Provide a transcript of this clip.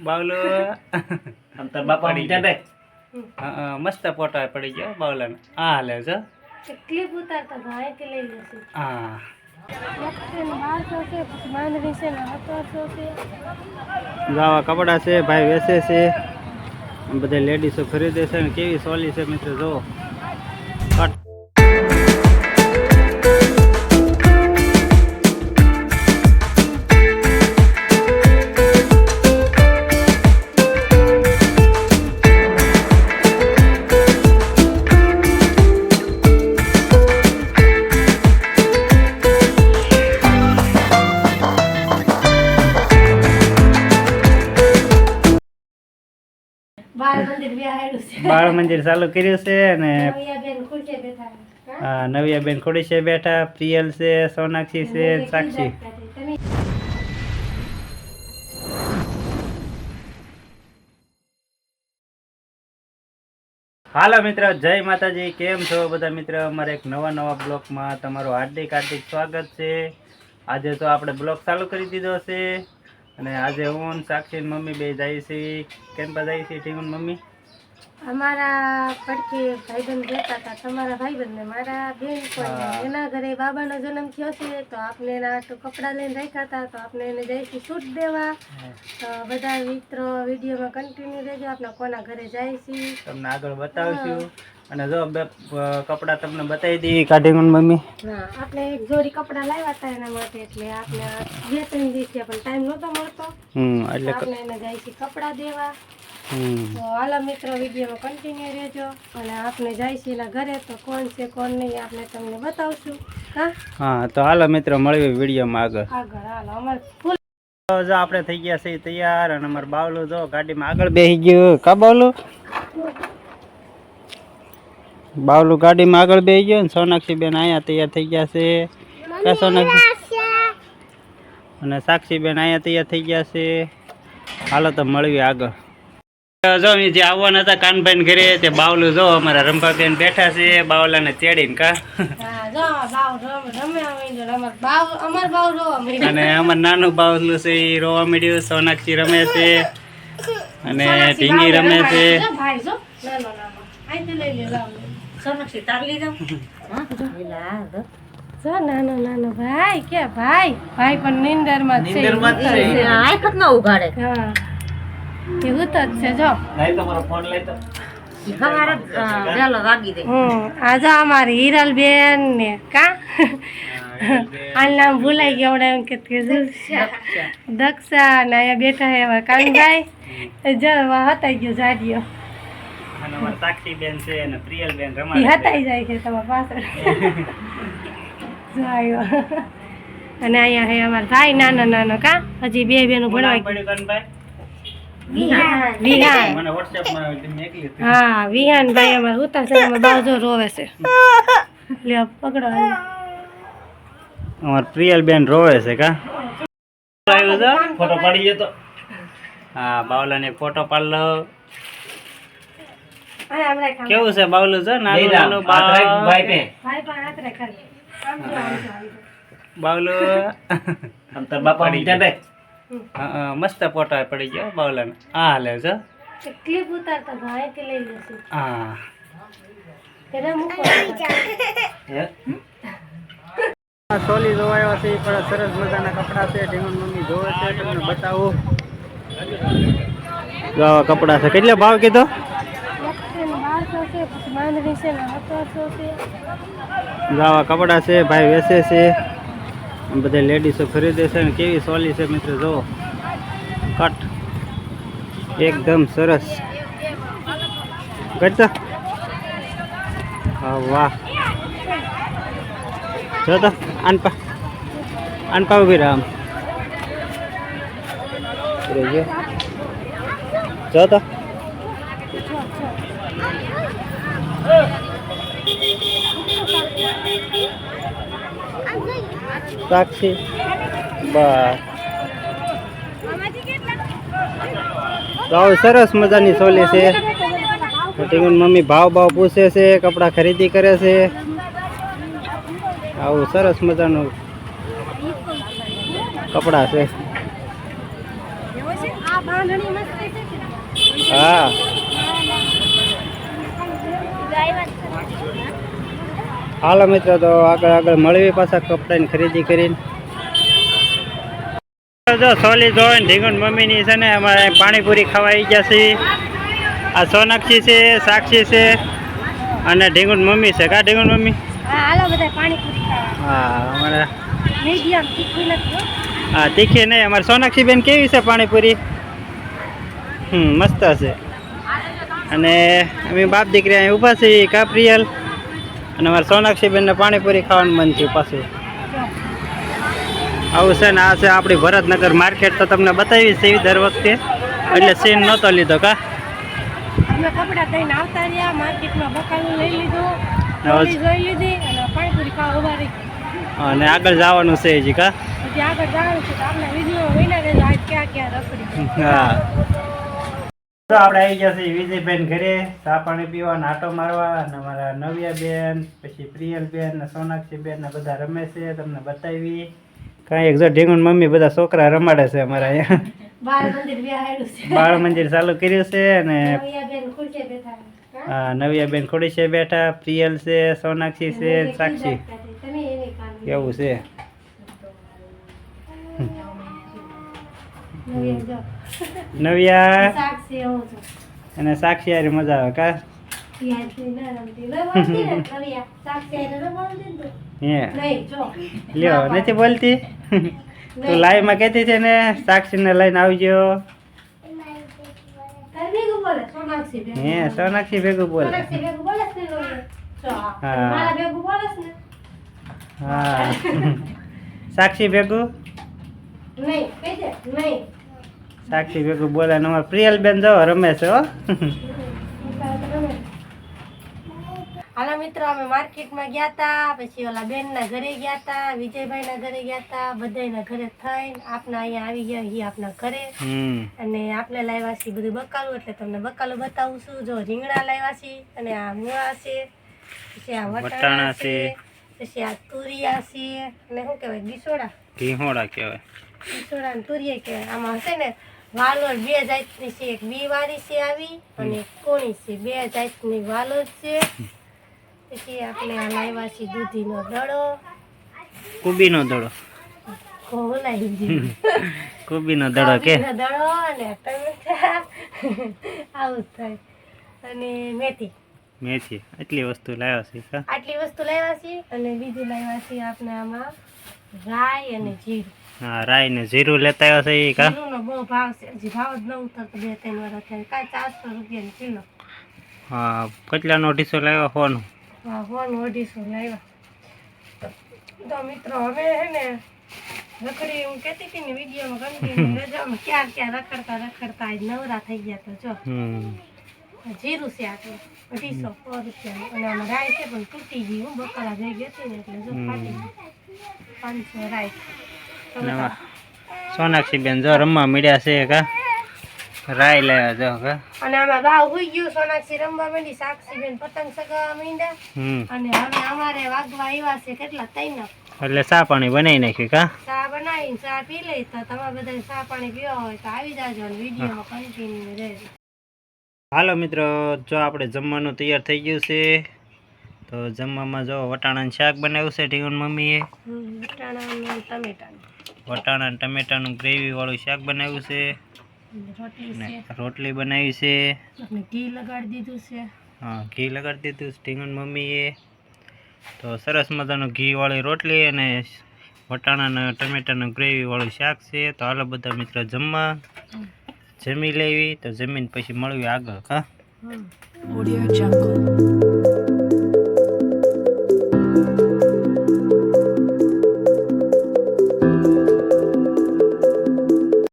બાવલો અંતર બાપા ચાલે મસ્ત ફોટા પડી ગયો બાવલા ને આ હાલે છે ક્લિપ ઉતારતા ભાઈ કે લઈ લેશું હા 1200 છે પછી માંડવી છે ને 1700 છે જાવા કપડા છે ભાઈ વેચે છે બધા લેડીઝો ખરીદે છે ને કેવી સોલી છે મિત્રો જો કટ બાળ મંદિર ચાલુ કર્યું છે અને નવિયાબેન ખુરશી છે બેઠા પ્રિયલ છે સોનાક્ષી છે સાક્ષી હાલો મિત્રો જય માતાજી કેમ છો બધા મિત્રો અમારે એક નવા બ્લોગમાં તમારું હાર્દિક સ્વાગત છે આજે તો આપણે બ્લોગ ચાલુ કરી દીધો છે અને આજે હું સાક્ષી મમ્મી બે જાય છે કેમ પર જાય છે ટીમન મમ્મી અમારા પડકે ભાઈબંધ રહેતા હતા તમારા ભાઈબંધ ને મારા બેન પણ એના ઘરે બાબાનો જન્મ થયો છે તો આપણે એના કપડાં લઈને રાખ્યા હતા તો આપણે એને જઈશું શૂટ દેવા તો બધા મિત્રો વિડીયોમાં કન્ટિન્યુ રહેજો આપણે કોના ઘરે જઈશું તમને આગળ બતાવશું અને જો બે કપડાં તમને બતાવી દઈએ કાઢીને મમ્મી હા આપણે એક જોડી કપડાં લાવ્યા હતા એના માટે એટલે આપણે 2-3 દિવસે પણ ટાઈમ નહોતો મળતો એટલે આપણે એને જઈશું કપડાં દેવા તો હાલો મિત્રો વિડીયોમાં કન્ટિન્યુ રહેજો અને આપણે જઈશું એના ઘરે તો કોણ છે કોણ નહીં આપણે તમને બતાવશું હા તો હાલો મિત્રો મળીએ વિડીયોમાં આગળ હાલો અમારે ફૂલ જો આપણે થઈ ગયા છે તૈયાર અને અમારે બાવલું જો ગાડીમાં આગળ બેસી ગયું કા બાવલું ગાડીમાં આગળ બેસી ગયો ને સોનાક્ષી બેન અહીંયા તૈયાર થઈ ગયા છે કા સોનાક્ષી અને સાક્ષી બેન અહીંયા તૈયાર થઈ ગયા છે હાલો તો મળીએ આગળ જો જે આવવાના હતા કાનભાઈ ઘરે તે બાવલું જો અમારા રંભાબેન બેઠા છે બાવલાને તેડીને કા અને અમાર નાનું બાવલું છે એ રોવા મળ્યું સોનાક્ષી રમે છે અને ઢીંગી રમે છે નાનો ભાઈ કે ભાઈ પણ નીંદરમાં છે એવું તો છે જો આજે અમારી હિરલબેન ને કા આ નામ ભૂલાઈ ગયા એમ કે દક્ષા ને અહીંયા બેઠા હે એવા કાનભાઈ હતાઈ ગયો જાડિયો સાક્ષીબેન છે અને પ્રિયલબેન હતાઈ જાય છે તમારા પાછળ આવ્યો અને અહીંયા હે અમારા ભાઈ નાનો કા હજી બે બેનું ભણવા હા વિહાન ભાઈ અમારે ઉતા છે બાજુ રોવે છે લ્યો પકડો અમાર પ્રિયલબેન રોવે છે કા ફોટો પાડી ગયો તો હા બાવલાને ફોટો પાડ લો કેવું છે બાવલું છે નાનું બાવલું અંતર બાપા ચાલે મસ્ત ફોટા પડી ગયો બાવલા ને આ હાલે છે ક્લિપ ઉતારતા ભાઈ કે લઈ લેશું હા સોલી જોવાયો છે પણ સરસ મજાના કપડા છે ઢીંગણ મમ્મી જોવે છે તમને બતાવું જો કપડા છે કેટલા ભાવ કીધો 1200 છે પછી માંડવી છે ને 1700 છે જાવા કપડા છે ભાઈ વેચે છે બધા લેડીઝો ખરીદે છે ને કેવી સોલી છે મિત્રો જો કટ એકદમ સરસ કરતા હા વાહ જો તો અનપા ઉભી રામ જો તો સાક્ષી બસ ભાવ સરસ મજાની સોલી છે મમ્મી ભાવ પૂછે છે કપડા ખરીદી કરે છે આવું સરસ મજાનું કપડા છે આ બાંધણી મસ્ત છે કે હા હાલો મિત્રો, તો આગળ મળવી પાછા કપડાની ખરીદી કરીને. જો સોલી જોઈને ઢીંગણ મમ્મીની છે ને અમારે પાણીપુરી ખાવા આવી ગયા છે. આ સોનાક્ષી છે, સાક્ષી છે અને ઢીંગણ મમ્મી છે. કા ઢીંગણ મમ્મી? હા હાલો બધા પાણીપુરી ખાવા. હા અમારે મીડિયમ તીખી નથી. હા તીખી નહીં. અમારે સોનાક્ષી બેન કેવી છે પાણીપુરી? મસ્ત છે. અને અમે બાપ દીકરી અહીં ઊભા છીએ કાપ્રિયલ, અને અમારે સોનાક્ષી બેનને પાણીપુરી ખાવાનું મન થયું પાછું. આવું છે ને, આ છે આપણી ભરતનગર માર્કેટ. તો તમને બતાવી છે દર વખતે, એટલે સીન નહોતો લીધો. કા અમે કપડા થઈને આવતા રહ્યા, માર્કેટમાં બકાલું લઈ લીધું, જોઈ લીધી અને પાણીપુરી ખાવા ઉભા રહી. અને આગળ જવાનું છે હજી. કા હજી આગળ જવાનું છે તો આપણે વિડીયો વિના રહેજો આજ ક્યાં ક્યાં રખડી. હા તો આપણે આવી ગયા છીએ વિજયબેન ઘરે ચા પાણી પીવા, આટો મારવા. અને અમારા નવ્યાબેન, પછી પ્રિયલબેન ને સોનાક્ષીબેન ને બધા રમે છે. તમને બતાવી કાંઈ એક જો ઢીંગણ મમ્મી બધા છોકરા રમાડે છે અમારા અહીંયા. બાળ મંદિર બેહાડ્યું છે. બાળ મંદિર ચાલુ કર્યું છે. અને નવ્યાબેન ખુરશીએ બેઠા. હા નવ્યાબેન ખોડી છે બેઠા, પ્રિયલ છે, સોનાક્ષી છે, સાક્ષી. તમે એની કામ એવું છે. નવ્યા સાક્ષી એવું છે. અને સાક્ષી યાર મજા આવે. કા યાદથી ના રમતી. રમતી ને નવ્યા. સાક્ષી એને રમવાનું દીધું. હે નહીં જો. લ્યો નથી બોલતી. તું લાઈવમાં કહેતી છે ને સાક્ષીને લઈને આવજો. તારે ભેગું બોલે સોનાક્ષી બેન. હે સોનાક્ષી ભેગું બોલે. સોનાક્ષી ભેગું બોલે છે ને નવ્યા. જો હા. મારા ભેગું બોલે છે ને. હા સાક્ષી ભેગું નહીં કહી દે નહીં. સાક્ષી ભેગું બોલે. ને અમારે પ્રિયલબેન જો રમે છે. હો હાલો મિત્રો, અમે માર્કેટમાં ગયા હતા, પછી ઓલા બેનના ઘરે ગયા હતા, વિજયભાઈના ઘરે ગયા હતા, બધાયના ઘરે થઈને આપણે અહીંયા આવી ગયા છીએ આપણા ઘરે. અને આપણે લાવ્યા છીએ બધું બકાલું, એટલે તમને બકાલું બતાવું છું. જો રીંગણા લાવ્યા છીએ, અને આ મૂળા છે, પછી આ વટાણા છે, પછી આ તુરિયા છે, અને શું કહેવાય ગીસોડા. ઘીહોડા કહેવાય. ગીસોડા ને તુરિયા કહેવાય. આમાં હશે ને વાલોર બે જાતની છે, એક બી વાળી છે આવી, અને એક કોણી છે. બે જાતની વાલોર છે. પછી આપણે આ લાવ્યા છીએ દૂધીનો દડો, કુબીનો દડો. ખોલાઈ દીધું. કુબીનો દડો કે દડો અને ટમેટા આવું જ થાય. અને મેથી. મેથી. એટલી વસ્તુ લાવ્યા છે. કા આટલી વસ્તુ લાવ્યા છીએ. અને બીજું લાવ્યા છીએ આપણે આમાં રાઈ અને જીરું. હા રાઈ ને જીરું લેતા આવ્યા છે. કા જીરુંનો બહુ ભાવ છે, હજી ભાવ જ ન ઉતરતો 2-3 વર્ષ થયા. કાંઈ 400 રૂપિયાનો કિલો. હા કેટલાનો ઢીસો લાવ્યો? ફોન હા ફોન 250 લાવ્યા. તો મિત્રો હવે હે ને રખડી, હું કહેતી હતી ને વિડીયોમાં કન્ટિન્યુ રજામાં ક્યાં રખડતા આજ નવરા થઈ ગયા. તો જો જીરું છે આટલું 250 રૂપિયાનું. અને આમાં રાઈ છે પણ તૂટી ગઈ. હું બકરા જઈ ગઈ હતી ને એટલે જો ફાટી ગઈ. 500 રાઈ. સોનાક્ષી બેન જો રમવા મળ્યા છે. કા રાઈ લાવ્યા જો. કા અને આમાં ભાવ હોઈ ગયું. સોનાક્ષી રમવા માંડી, સાક્ષી બેન પતંગ સગાવા માંડ્યા. અને હવે અમારે વાગવા આવ્યા છે કેટલા 3. એટલે ચા પાણી બનાવી નાખ્યું. કા ચા બનાવીને ચા પી લઈ. તો તમે બધા ચા પાણી પીવા હોય તો આવી જાજો અને વિડીયોમાં કન્ટિન્યુ રહેજો. હાલો મિત્રો, જો આપણે જમવાનું તૈયાર થઈ ગયું છે. તો જમવામાં જો વટાણાનું શાક બનાવ્યું છે ઢીંગણ મમ્મીએ. વટાણા ટમેટાનું. વટાણા અને ટમેટાનું ગ્રેવી વાળું શાક બનાવ્યું છે. રોટલી બનાવી છે. ઘી લગાડી દીધું છે. હા ઘી લગાડી દીધું છે ઢીંગણ મમ્મીએ. તો સરસ મજાનું ઘી વાળી રોટલી અને વટાણા અને ટમેટાનું ગ્રેવી વાળું શાક છે. તો હાલો બધા મિત્રો જમવા. જમી લેવી. તો જમીન પછી મળવી આગળ. કા Audio Jungle.